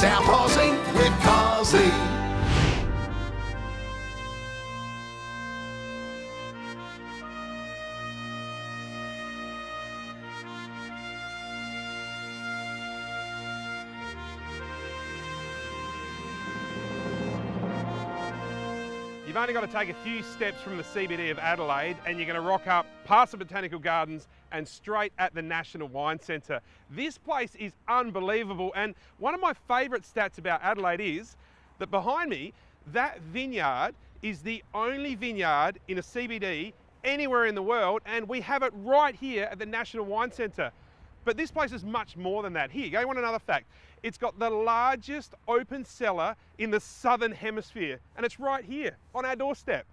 South Aussie with Cosi. You've only got to take a few steps from the CBD of Adelaide and you're going to rock up past the Botanical Gardens and straight at the National Wine Centre. This place is unbelievable, and one of my favourite stats about Adelaide is that behind me, that vineyard is the only vineyard in a CBD anywhere in the world, and we have it right here at the National Wine Centre. But this place is much more than that. Here you go, you want another fact? It's got the largest open cellar in the Southern Hemisphere, and it's right here on our doorstep.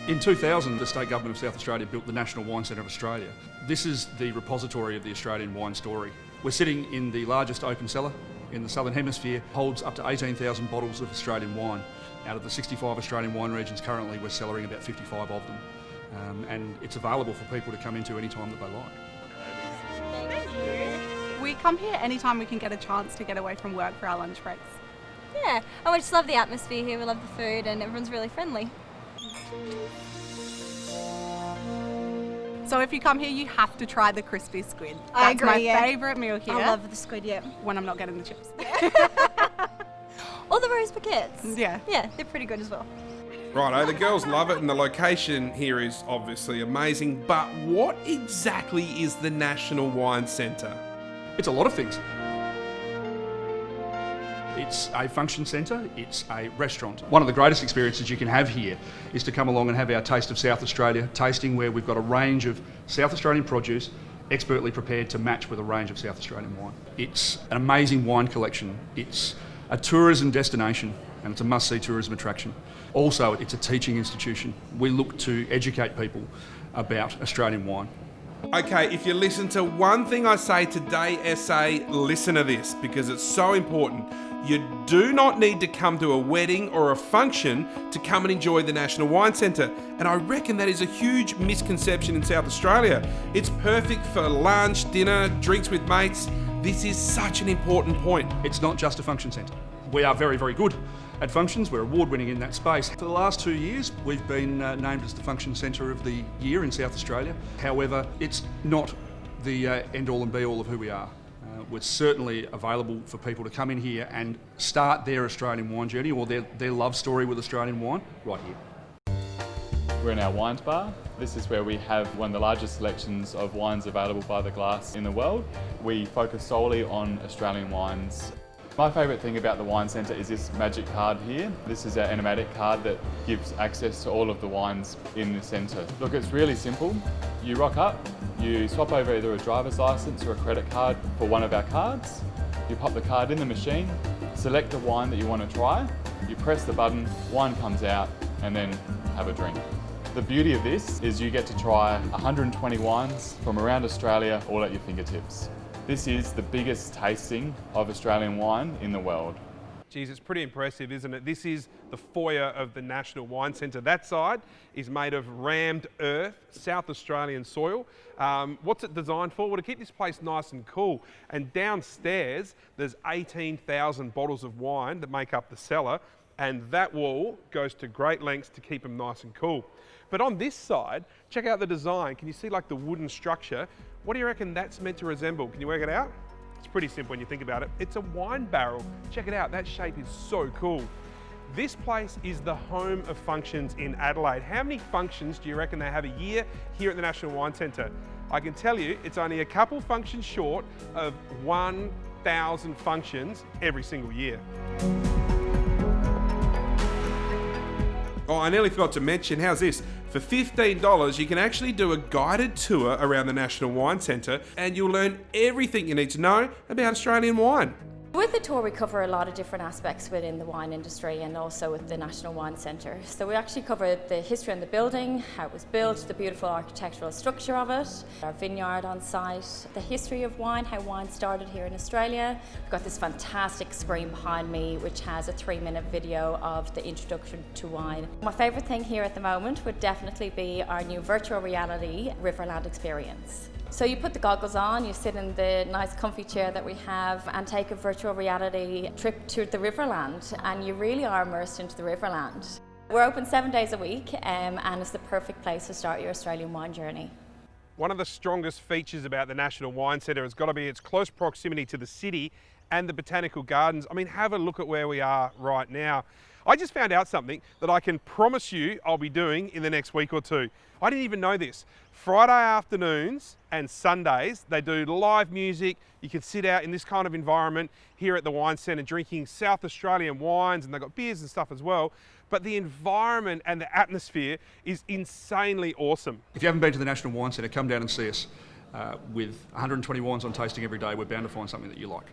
In 2000, the State Government of South Australia built the National Wine Centre of Australia. This is the repository of the Australian wine story. We're sitting in the largest open cellar in the Southern Hemisphere, holds up to 18,000 bottles of Australian wine. Out of the 65 Australian wine regions currently, we're cellaring about 55 of them. And it's available for people to come into any time that they like. Thank you. We come here anytime we can get a chance to get away from work for our lunch breaks. Yeah, and we just love the atmosphere here, we love the food, and everyone's really friendly. So if you come here, you have to try the crispy squid. I That's agree, my favourite meal here. I love the squid, yeah. When I'm not getting the chips. Or the rose baguettes. Yeah. Yeah, they're pretty good as well. Righto, the girls love it and the location here is obviously amazing, but what exactly is the National Wine Centre? It's a lot of things. It's a function centre, it's a restaurant. One of the greatest experiences you can have here is to come along and have our Taste of South Australia tasting, where we've got a range of South Australian produce expertly prepared to match with a range of South Australian wine. It's an amazing wine collection. It's a tourism destination and it's a must-see tourism attraction. Also, it's a teaching institution. We look to educate people about Australian wine. Okay, if you listen to one thing I say today, SA, listen to this because it's so important. You do not need to come to a wedding or a function to come and enjoy the National Wine Centre. And I reckon that is a huge misconception in South Australia. It's perfect for lunch, dinner, drinks with mates. This is such an important point. It's not just a function centre. We are very, very good at functions. We're award-winning in that space. For the last 2 years, we've been named as the Function Centre of the Year in South Australia. However, it's not the end-all and be-all of who we are. We're certainly available for people to come in here and start their Australian wine journey or their love story with Australian wine right here. We're in our wines bar. This is where we have one of the largest selections of wines available by the glass in the world. We focus solely on Australian wines. My favourite thing about the Wine Centre is this magic card here. This is our enigmatic card that gives access to all of the wines in the centre. Look, it's really simple. You rock up, you swap over either a driver's licence or a credit card for one of our cards. You pop the card in the machine, select the wine that you want to try, you press the button, wine comes out, and then have a drink. The beauty of this is you get to try 120 wines from around Australia all at your fingertips. This is the biggest tasting of Australian wine in the world. Geez, it's pretty impressive, isn't it? This is the foyer of the National Wine Centre. That side is made of rammed earth, South Australian soil. What's it designed for? Well, to keep this place nice and cool. And downstairs, there's 18,000 bottles of wine that make up the cellar, and that wall goes to great lengths to keep them nice and cool. But on this side, check out the design. Can you see like the wooden structure? What do you reckon that's meant to resemble? Can you work it out? It's pretty simple when you think about it. It's a wine barrel. Check it out, that shape is so cool. This place is the home of functions in Adelaide. How many functions do you reckon they have a year here at the National Wine Centre? I can tell you it's only a couple functions short of 1,000 functions every single year. Oh, I nearly forgot to mention, how's this? For $15, you can actually do a guided tour around the National Wine Centre and you'll learn everything you need to know about Australian wine. With the tour, we cover a lot of different aspects within the wine industry and also with the National Wine Centre. So we actually cover the history of the building, how it was built, the beautiful architectural structure of it, our vineyard on site, the history of wine, how wine started here in Australia. We've got this fantastic screen behind me which has a 3-minute video of the introduction to wine. My favourite thing here at the moment would definitely be our new virtual reality Riverland experience. So you put the goggles on, you sit in the nice comfy chair that we have and take a virtual reality trip to the Riverland, and you really are immersed into the Riverland. We're open 7 days a week and it's the perfect place to start your Australian wine journey. One of the strongest features about the National Wine Centre has got to be its close proximity to the city and the botanical gardens. I mean, have a look at where we are right now. I just found out something that I can promise you I'll be doing in the next week or two. I didn't even know this. Friday afternoons and Sundays, they do live music. You can sit out in this kind of environment here at the Wine Centre drinking South Australian wines, and they've got beers and stuff as well. But the environment and the atmosphere is insanely awesome. If you haven't been to the National Wine Centre, come down and see us. With 120 wines on tasting every day, we're bound to find something that you like.